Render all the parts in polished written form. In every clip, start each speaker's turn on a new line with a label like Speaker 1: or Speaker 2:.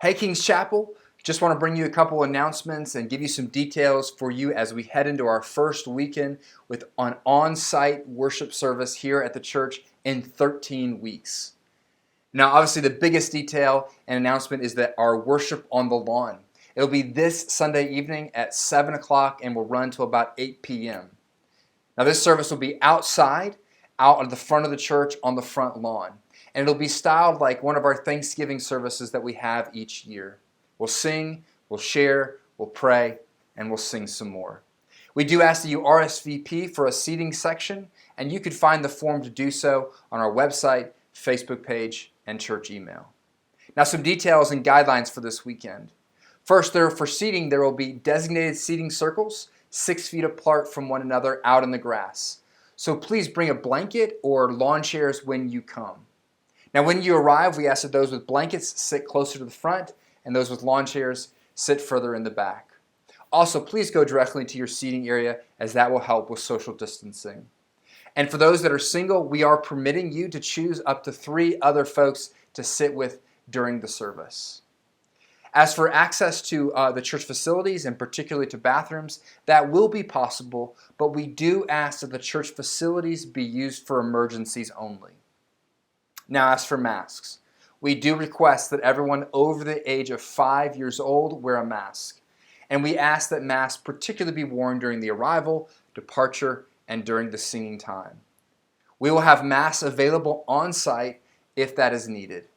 Speaker 1: Hey, Kings Chapel. Just want to bring you a couple announcements and give you some details for you as we head into our first weekend with an on-site worship service here at the church in 13 weeks. Now, obviously, the biggest detail and announcement is that our worship on the lawn. It'll be this Sunday evening at 7 o'clock and will run till about 8 p.m. Now, this service will be outside, out at the front of the church on the front lawn. And it'll be styled like one of our Thanksgiving services that we have each year. We'll sing, we'll share, we'll pray, and we'll sing some more. We do ask that you RSVP for a seating section, and you could find the form to do so on our website, Facebook page, and church email. Now, some details and guidelines for this weekend. First, for seating, there will be designated seating circles 6 feet apart from one another out in the grass. So please bring a blanket or lawn chairs when you come. Now, when you arrive, we ask that those with blankets sit closer to the front and those with lawn chairs sit further in the back. Also, please go directly to your seating area as that will help with social distancing. And for those that are single, we are permitting you to choose up to 3 other folks to sit with during the service. As for access to the church facilities and particularly to bathrooms, that will be possible, but we do ask that the church facilities be used for emergencies only. Now, as for masks, we do request that everyone over the age of 5 years old wear a mask. And we ask that masks particularly be worn during the arrival, departure, and during the singing time. We will have masks available on site if that is needed.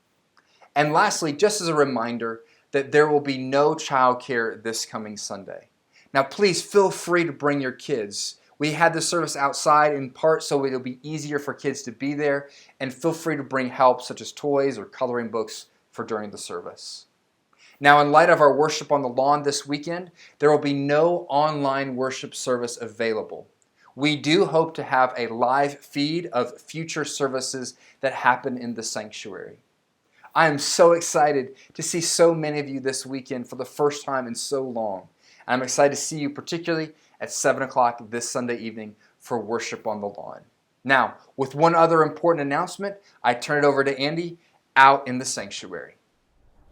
Speaker 1: And lastly, just as a reminder that there will be no childcare this coming Sunday. Now, please feel free to bring your kids. We had the service outside in part so it'll be easier for kids to be there, and feel free to bring help such as toys or coloring books for during the service. Now, in light of our worship on the lawn this weekend, there will be no online worship service available. We do hope to have a live feed of future services that happen in the sanctuary. I am so excited to see so many of you this weekend for the first time in so long. I'm excited to see you particularly at 7 o'clock this Sunday evening for worship on the lawn. Now, with one other important announcement, I turn it over to Andy out in the sanctuary.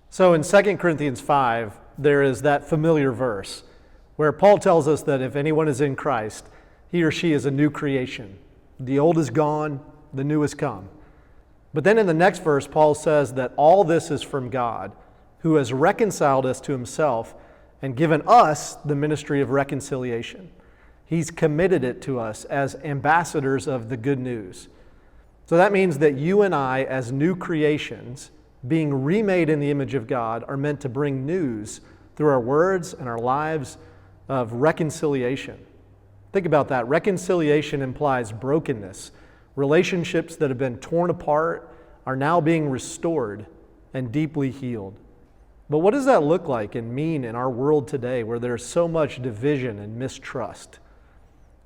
Speaker 2: So in 2 Corinthians 5, there is that familiar verse where Paul tells us that if anyone is in Christ, he or she is a new creation. The old is gone, the new has come. But then in the next verse, Paul says that all this is from God, who has reconciled us to himself and given us the ministry of reconciliation. He's committed it to us as ambassadors of the good news. So that means that you and I, as new creations, being remade in the image of God, are meant to bring news through our words and our lives of reconciliation. Think about that. Reconciliation implies brokenness. Relationships that have been torn apart are now being restored and deeply healed. But what does that look like and mean in our world today where there's so much division and mistrust?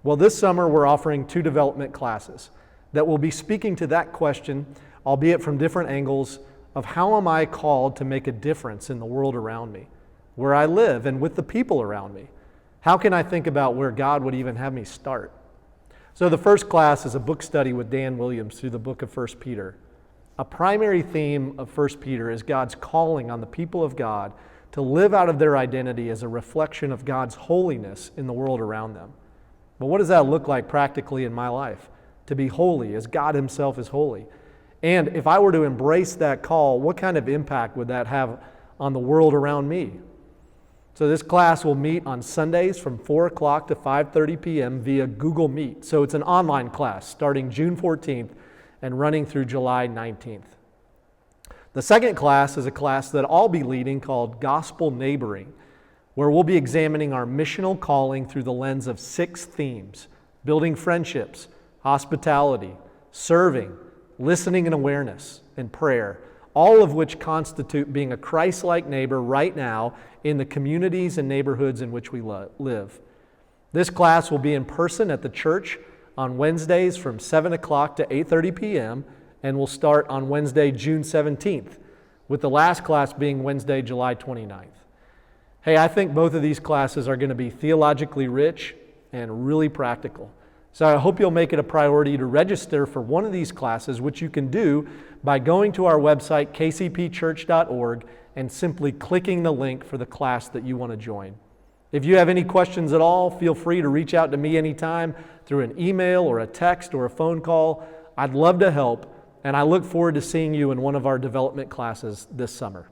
Speaker 2: Well, this summer we're offering 2 development classes that will be speaking to that question, albeit from different angles, of how am I called to make a difference in the world around me, where I live and with the people around me? How can I think about where God would even have me start? So the first class is a book study with Dan Williams through the book of 1 Peter. A primary theme of 1 Peter is God's calling on the people of God to live out of their identity as a reflection of God's holiness in the world around them. But what does that look like practically in my life? To be holy as God himself is holy. And if I were to embrace that call, what kind of impact would that have on the world around me? So this class will meet on Sundays from 4 o'clock to 5:30 p.m. via Google Meet. So it's an online class starting June 14th and running through July 19th. The second class is a class that I'll be leading called Gospel Neighboring, where we'll be examining our missional calling through the lens of 6 themes: building friendships, hospitality, serving, listening and awareness, and prayer, all of which constitute being a Christ-like neighbor right now in the communities and neighborhoods in which we live. This class will be in person at the church on Wednesdays from 7 o'clock to 8:30 p.m. and will start on Wednesday, June 17th, with the last class being Wednesday, July 29th. Hey, I think both of these classes are going to be theologically rich and really practical. So I hope you'll make it a priority to register for one of these classes, which you can do by going to our website, kcpchurch.org, and simply clicking the link for the class that you want to join. If you have any questions at all, feel free to reach out to me anytime through an email or a text or a phone call. I'd love to help, and I look forward to seeing you in one of our development classes this summer.